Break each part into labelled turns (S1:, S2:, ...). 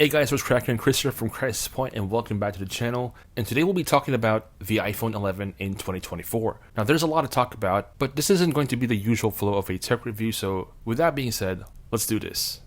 S1: Hey guys, what's cracking? Chris here from Crisis Point, and welcome back to the channel. And today we'll be talking about the iPhone 11 in 2024. Now there's a lot to talk about, but this isn't going to be the usual flow of a tech review, so with that being said, let's do this.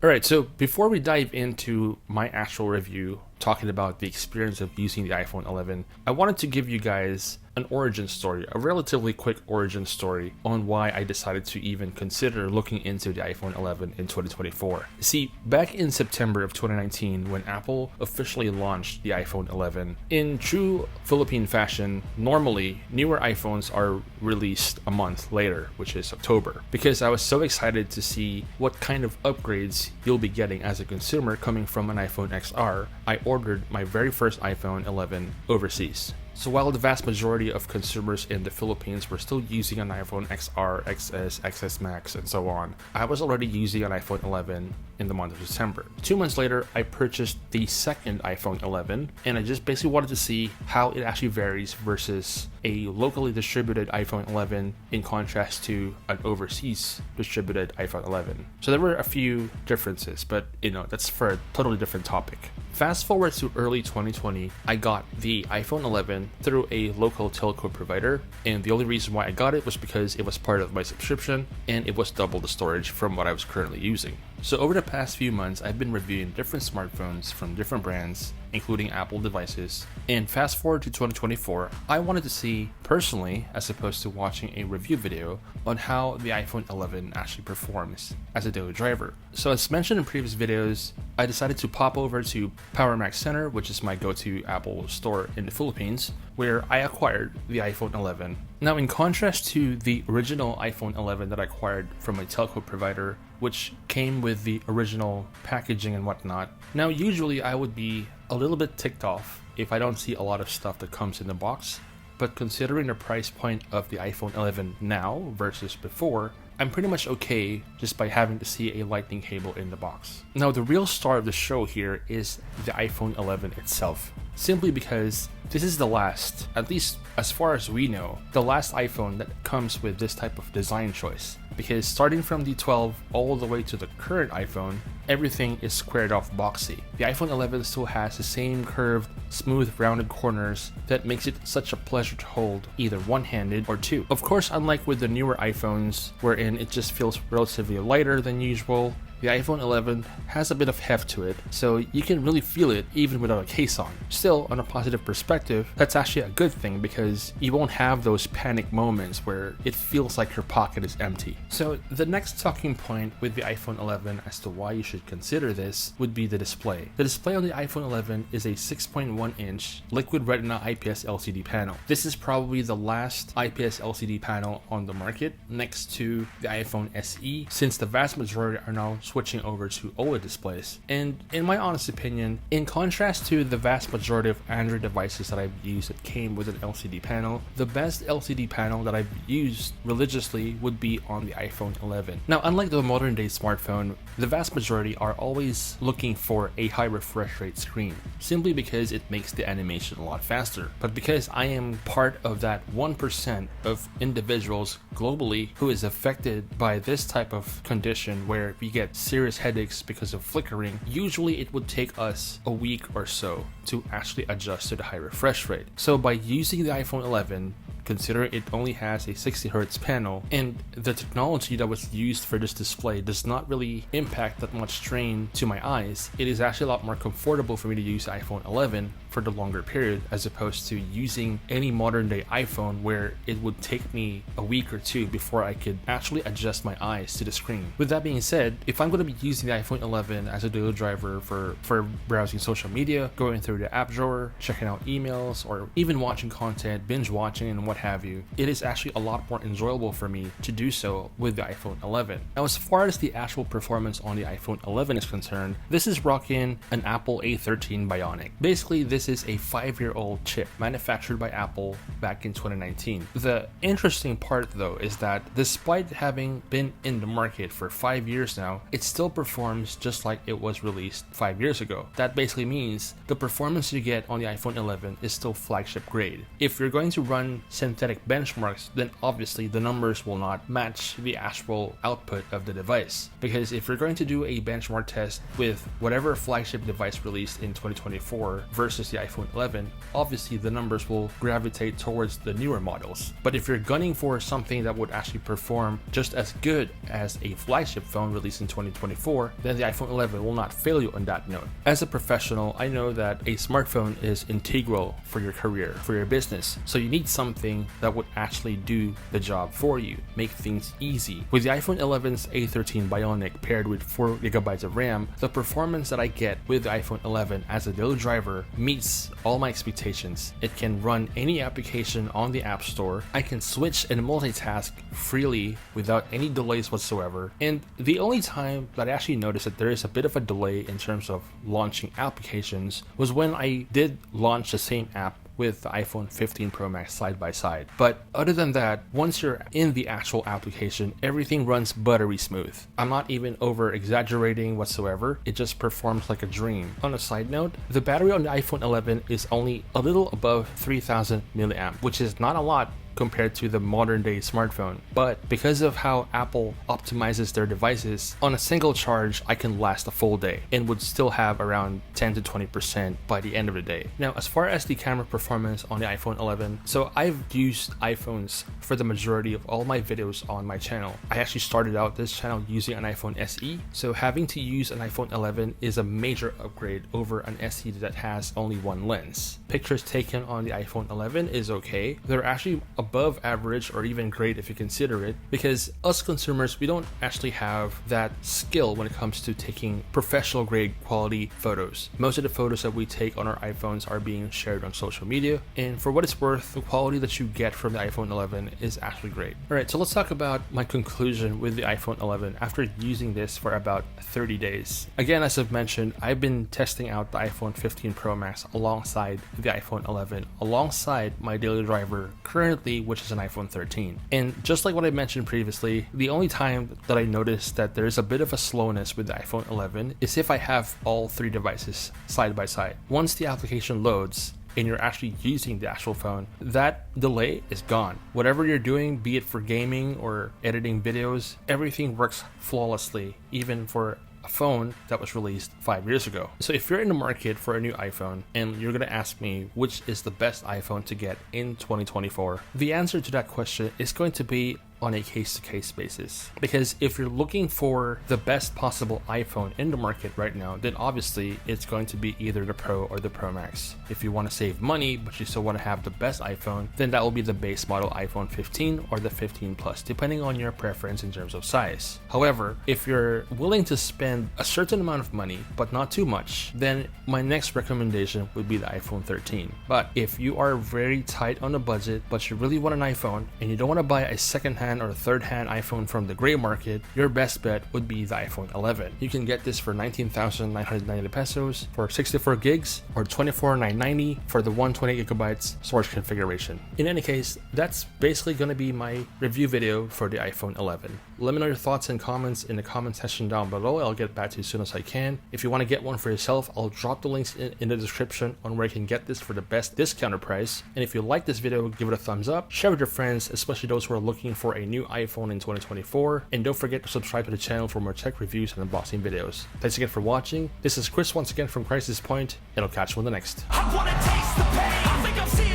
S1: Alright, so before we dive into my actual review, talking about the experience of using the iPhone 11, I wanted to give you guys an origin story, a relatively quick origin story on why I decided to even consider looking into the iPhone 11 in 2024. See, back in September of 2019, when Apple officially launched the iPhone 11, in true Philippine fashion, normally newer iPhones are released a month later, which is October, because I was so excited to see what kind of upgrades you'll be getting as a consumer coming from an iPhone XR. I ordered my very first iPhone 11 overseas. So while the vast majority of consumers in the Philippines were still using an iPhone XR, XS, XS Max, and so on, I was already using an iPhone 11 in the month of December. 2 months later, I purchased the second iPhone 11, and I just basically wanted to see how it actually varies versus a locally distributed iPhone 11 in contrast to an overseas distributed iPhone 11. So there were a few differences, but that's for a totally different topic. Fast forward to early 2020, I got the iPhone 11 through a local telco provider, and the only reason why I got it was because it was part of my subscription and it was double the storage from what I was currently using. So over the past few months, I've been reviewing different smartphones from different brands, including Apple devices, and fast forward to 2024, I wanted to see personally, as opposed to watching a review video, on how the iPhone 11 actually performs as a daily driver. So as mentioned in previous videos, I decided to pop over to Power Mac Center, which is my go-to Apple store in the Philippines, where I acquired the iPhone 11. Now, in contrast to the original iPhone 11 that I acquired from a telco provider, which came with the original packaging and whatnot, now usually I would be a little bit ticked off if I don't see a lot of stuff that comes in the box, but considering the price point of the iPhone 11 now versus before, I'm pretty much okay just by having to see a lightning cable in the box. Now, the real star of the show here is the iPhone 11 itself, simply because this is the last, at least as far as we know, the last iPhone that comes with this type of design choice. Because starting from the 12 all the way to the current iPhone, everything is squared off boxy. The iPhone 11 still has the same curved, smooth, rounded corners that makes it such a pleasure to hold, either one-handed or two. Of course, unlike with the newer iPhones, wherein it just feels relatively lighter than usual, the iPhone 11 has a bit of heft to it, so you can really feel it even without a case on. Still, on a positive perspective, that's actually a good thing because you won't have those panic moments where it feels like your pocket is empty. So the next talking point with the iPhone 11 as to why you should consider this would be the display. The display on the iPhone 11 is a 6.1-inch Liquid Retina IPS LCD panel. This is probably the last IPS LCD panel on the market next to the iPhone SE, since the vast majority are now switching over to OLED displays. And in my honest opinion, in contrast to the vast majority of Android devices that I've used that came with an LCD panel, the best LCD panel that I've used religiously would be on the iPhone 11. Now, unlike the modern day smartphone, the vast majority are always looking for a high refresh rate screen, simply because it makes the animation a lot faster. But because I am part of that 1% of individuals globally who is affected by this type of condition where we get serious headaches because of flickering, usually it would take us a week or so to actually adjust to the high refresh rate. So by using the iPhone 11, considering it only has a 60Hz panel and the technology that was used for this display does not really impact that much strain to my eyes, it is actually a lot more comfortable for me to use the iPhone 11 for the longer period as opposed to using any modern day iPhone where it would take me a week or two before I could actually adjust my eyes to the screen. With that being said, if I'm going to be using the iPhone 11 as a daily driver for browsing social media, going through the app drawer, checking out emails, or even watching content, binge watching and what have you, it is actually a lot more enjoyable for me to do so with the iPhone 11. Now, as far as the actual performance on the iPhone 11 is concerned, this is rocking an Apple A13 Bionic. Basically, this this is a 5-year-old chip manufactured by Apple back in 2019. The interesting part though is that despite having been in the market for 5 years now, it still performs just like it was released 5 years ago. That basically means the performance you get on the iPhone 11 is still flagship grade. If you're going to run synthetic benchmarks, then obviously the numbers will not match the actual output of the device. Because if you're going to do a benchmark test with whatever flagship device released in 2024 versus the iPhone 11, obviously the numbers will gravitate towards the newer models. But if you're gunning for something that would actually perform just as good as a flagship phone released in 2024, then the iPhone 11 will not fail you on that note. As a professional, I know that a smartphone is integral for your career, for your business. So you need something that would actually do the job for you, make things easy. With the iPhone 11's A13 Bionic paired with 4GB of RAM, the performance that I get with the iPhone 11 as a daily driver meets all my expectations. It can run any application on the App Store. I can switch and multitask freely without any delays whatsoever. And the only time that I actually noticed that there is a bit of a delay in terms of launching applications was when I did launch the same app with the iPhone 15 Pro Max side by side. But other than that, once you're in the actual application, everything runs buttery smooth. I'm not even over exaggerating whatsoever. It just performs like a dream. On a side note, the battery on the iPhone 11 is only a little above 3000 milliamp, which is not a lot compared to the modern day smartphone. But because of how Apple optimizes their devices, on a single charge I can last a full day and would still have around 10 to 20% by the end of the day. Now, as far as the camera performance on the iPhone 11, so I've used iPhones for the majority of all my videos on my channel. I actually started out this channel using an iPhone SE, so having to use an iPhone 11 is a major upgrade over an SE that has only one lens. Pictures taken on the iPhone 11 is okay. They're actually above average or even great if you consider it, because us consumers, we don't actually have that skill when it comes to taking professional grade quality photos. Most of the photos that we take on our iPhones are being shared on social media, and for what it's worth, the quality that you get from the iPhone 11 is actually great. Alright, so let's talk about my conclusion with the iPhone 11 after using this for about 30 days. Again, as I've mentioned, I've been testing out the iPhone 15 Pro Max alongside the iPhone 11, alongside my daily driver currently, which is an iPhone 13. And just like what I mentioned previously, the only time that I noticed that there is a bit of a slowness with the iPhone 11 is if I have all three devices side by side. Once the application loads and you're actually using the actual phone, that delay is gone. Whatever you're doing, be it for gaming or editing videos, everything works flawlessly, even for a phone that was released 5 years ago. So if you're in the market for a new iPhone and you're gonna ask me which is the best iPhone to get in 2024, the answer to that question is going to be on a case-to-case basis. Because if you're looking for the best possible iPhone in the market right now, then obviously it's going to be either the Pro or the Pro Max. If you want to save money but you still want to have the best iPhone, then that will be the base model iPhone 15 or the 15 Plus, depending on your preference in terms of size. However, if you're willing to spend a certain amount of money but not too much, then my next recommendation would be the iPhone 13. But if you are very tight on a budget but you really want an iPhone and you don't want to buy a second-hand or third-hand iPhone from the gray market, your best bet would be the iPhone 11. You can get this for 19,990 pesos for 64 gigs or 24,990 for the 128 gigabytes storage configuration. In any case, that's basically going to be my review video for the iPhone 11. Let me know your thoughts and comments in the comment section down below. I'll get back to you as soon as I can. If you want to get one for yourself, I'll drop the links in the description on where you can get this for the best discounted price. And if you like this video, give it a thumbs up, share with your friends, especially those who are looking for a new iPhone in 2024. And don't forget to subscribe to the channel for more tech reviews and unboxing videos. Thanks again for watching. This is Chris once again from Crisis Point, and I'll catch you on the next. I wanna taste the pain. I think I'm seeing